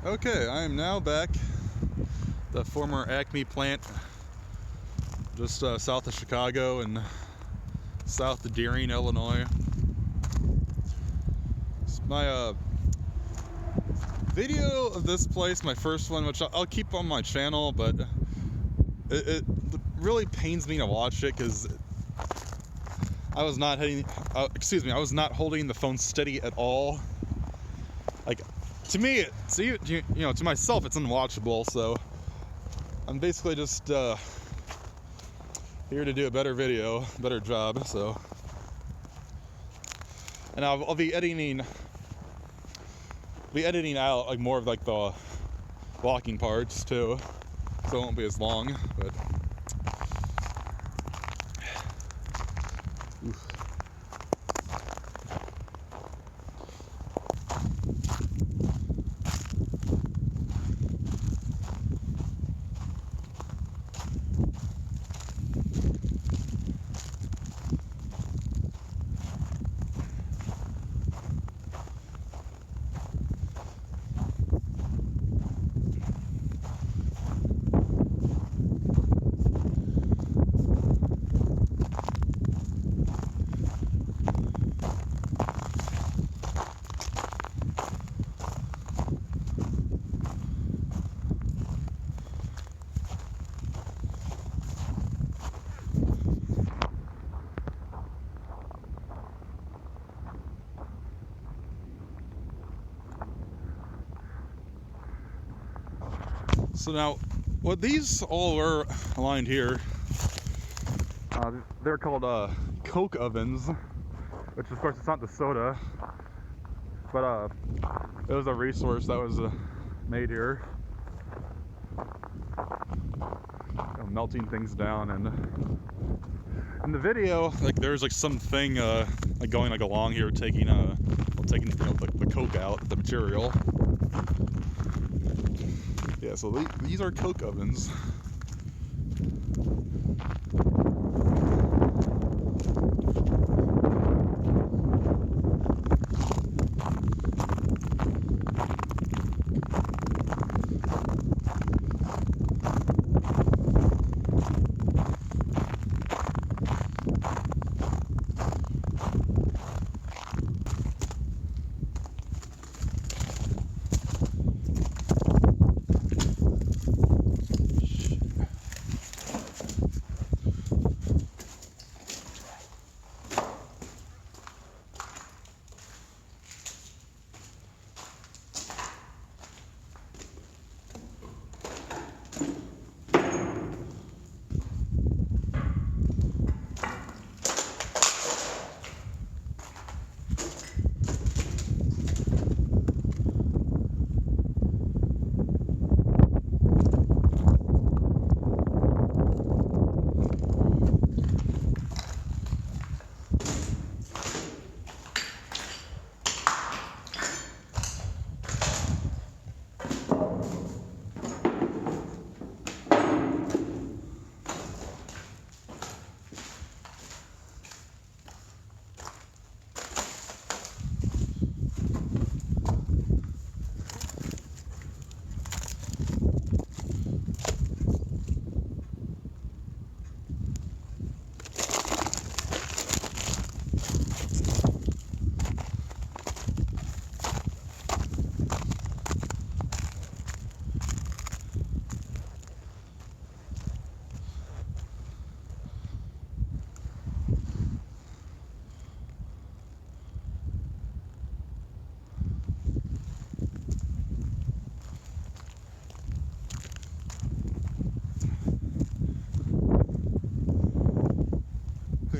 Okay, I am now back at the former Acme plant just south of Chicago and south of Deering, Illinois. It's my video of this place, my first one, which I'll keep on my channel, but it really pains me to watch it because I was not I was not holding the phone steady at all. Like, to me, to myself, it's unwatchable. So I'm basically just here to do a better job. So, and I'll be editing out like more of like the walking parts too, so it won't be as long. But oof. So now, what these all are aligned here, they're called Coke ovens, which of course it's not the soda, but it was a resource that was made here. Melting things down, and in the video, like there's like something like going like along here, taking the Coke out, the material. Yeah, so these are Coke ovens.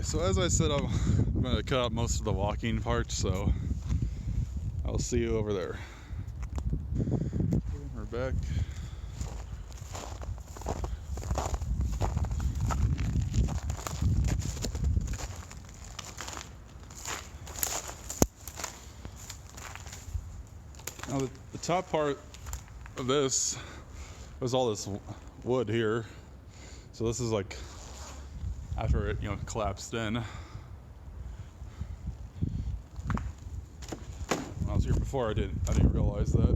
So as I said, I'm going to cut out most of the walking parts, so I'll see you over there. We're back. Now the top part of this was all this wood here. So this is like after it, collapsed in. When I was here before, I didn't realize that.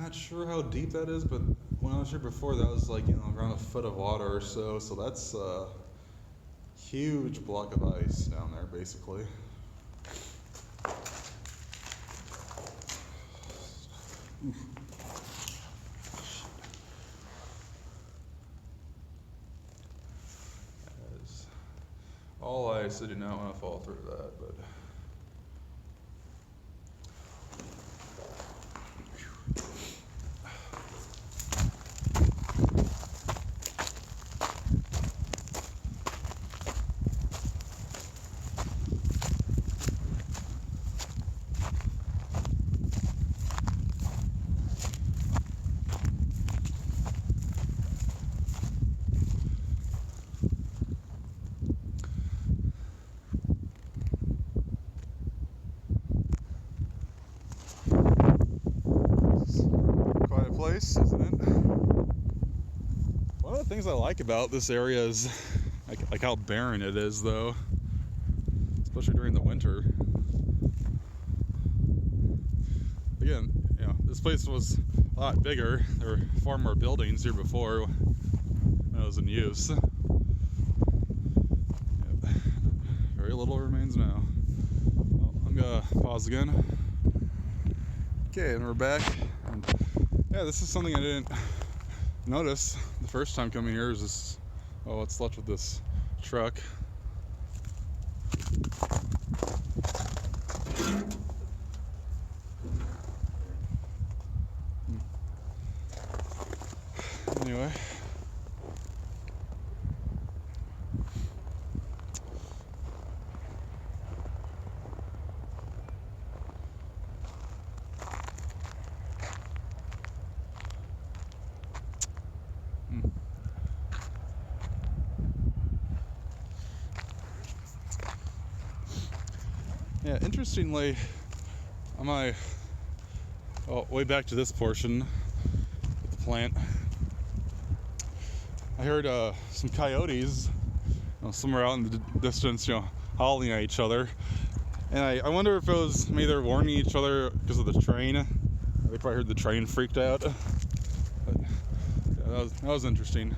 not sure how deep that is, but when I was here before, that was like, around a foot of water or so. So that's a huge block of ice down there, basically. That is all ice. I do not want to fall through that, but. Quiet place, isn't it? One of the things I like about this area is like how barren it is, though, especially during the winter. Again, this place was a lot bigger. There were far more buildings here before when it was in use. Yep. Very little remains now. Well, I'm gonna pause again. Okay, and we're back. And yeah, this is something I didn't notice the first time coming here. Is this? Oh, what's left of this truck? Anyway. Yeah, interestingly, on my way back to this portion of the plant, I heard some coyotes, somewhere out in the distance, howling at each other. And I wonder if it was maybe they're warning each other because of the train. They probably heard the train freaked out. But, yeah, that was interesting.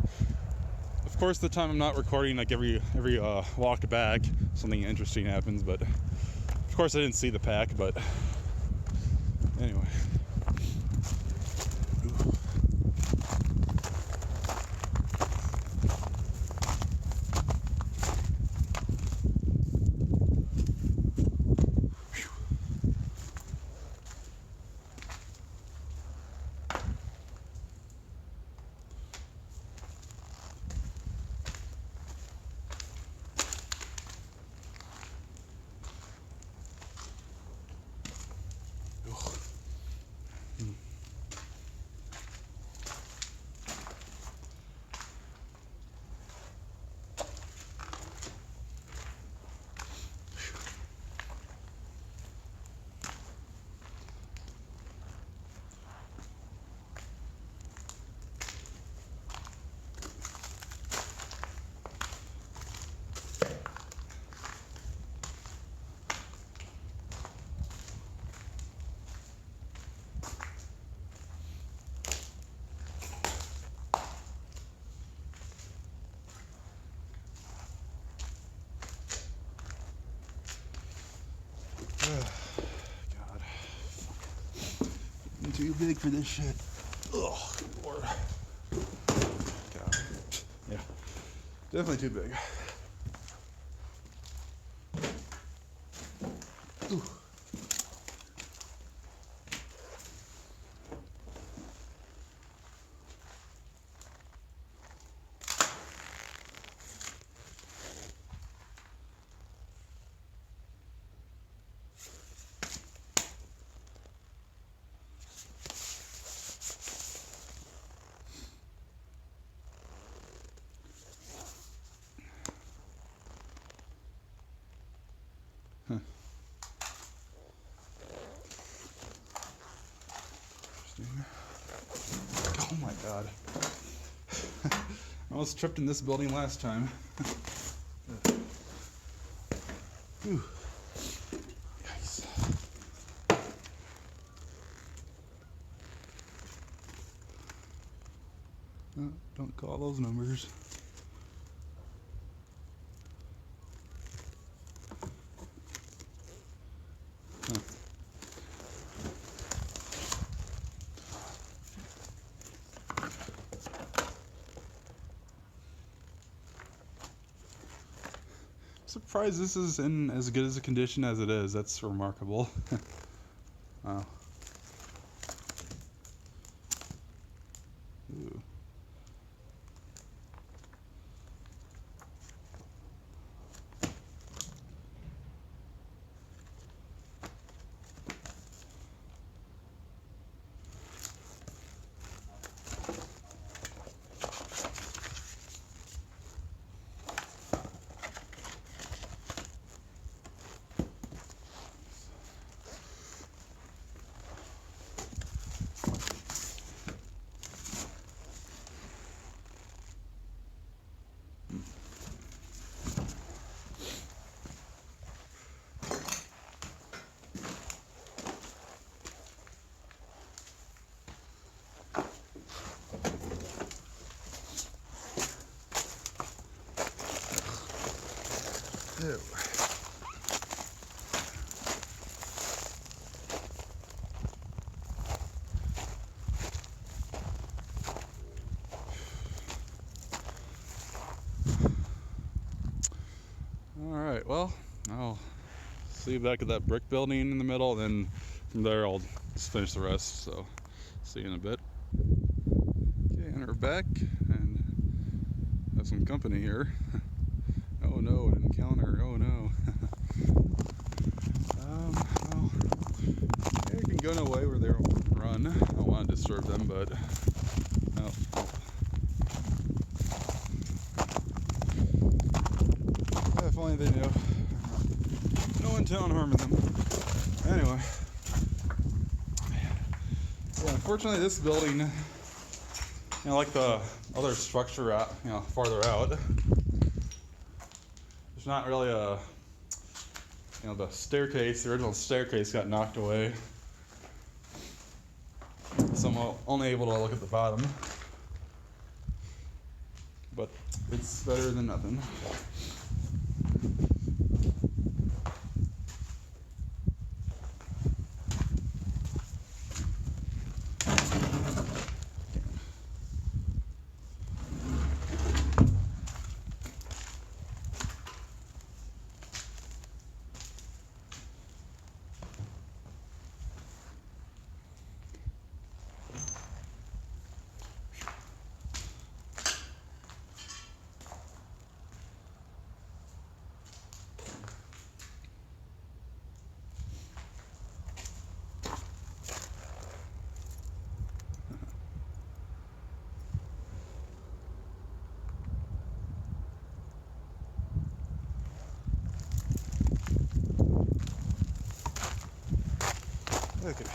Of course, the time I'm not recording, like every walk back, something interesting happens. But of course, I didn't see the pack. But anyway. God. I'm too big for this shit. Ugh, Lord. God. Yeah. Definitely too big. Ooh. Oh my God. I almost tripped in this building last time. Whew. Yikes. Call those numbers. Huh. Surprised this is in as good as a condition as it is. That's remarkable. Wow. Ooh. Ew. Alright, well, I'll see you back at that brick building in the middle, and then from there I'll just finish the rest, so see you in a bit. Okay, and we're back, and have some company here. Oh no, an encounter, oh no. Well, they can go in a way where they don't run. I don't want to disturb them, but oh. If only they knew. No intent on harming them. Anyway. Yeah, unfortunately this building, like the other structure out, farther out, there's not really a, the staircase, the original staircase got knocked away. So I'm only able to look at the bottom. But it's better than nothing. Okay.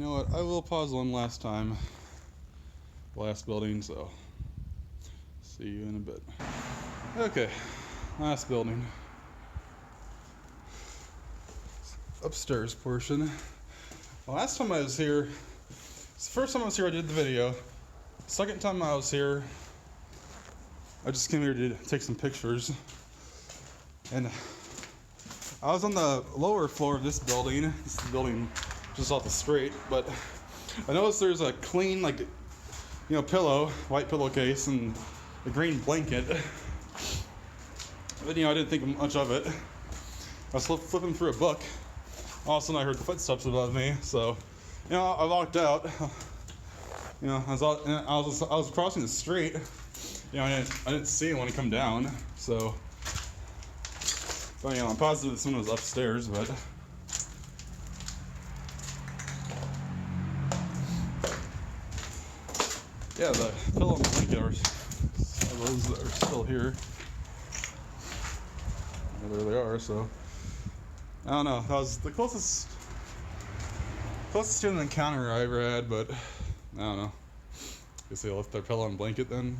know what? I will pause one last time. Last building, so see you in a bit. Okay, last building. Upstairs portion. The last time I was here, it's the first time I was here I did the video. Second time I was here, I just came here to take some pictures. And I was on the lower floor of this building. This is the building just off the street, but I noticed there's a clean, like, you know, pillow, white pillowcase, and a green blanket. But, you know, I didn't think much of it. I was flipping through a book. All of a sudden I heard footsteps above me, so, you know, I walked out. You know, I was crossing the street. You know, I didn't see anyone come down, so. But, you know, I'm positive this one was upstairs, but. Yeah, the pillow and blanket are those that are still here. Yeah, there they are, so. I don't know. That was the closest human encounter I ever had, but I don't know. Guess they left their pillow and blanket then.